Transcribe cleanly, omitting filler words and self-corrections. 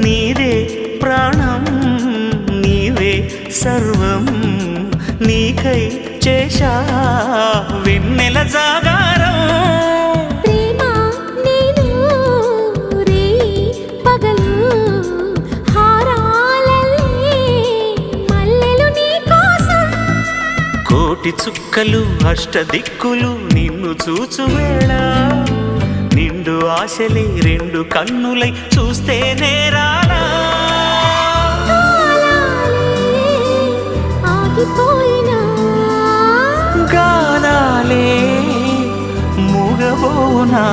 నీదే ప్రాణం నీవే సర్వం నీకై చేశా వెన్నెల జాగారం ప్రేమ నేను రే పగలు హారాలల్లే మల్లెలు నీ కోసం కోటి చుక్కలు అష్టదిక్కులు నిన్ను చూచువేళ నిండు ఆశలే రెండు కన్నులై చూస్తే నేరాలా ఆగిపోయినా గానాలే మూగబోనా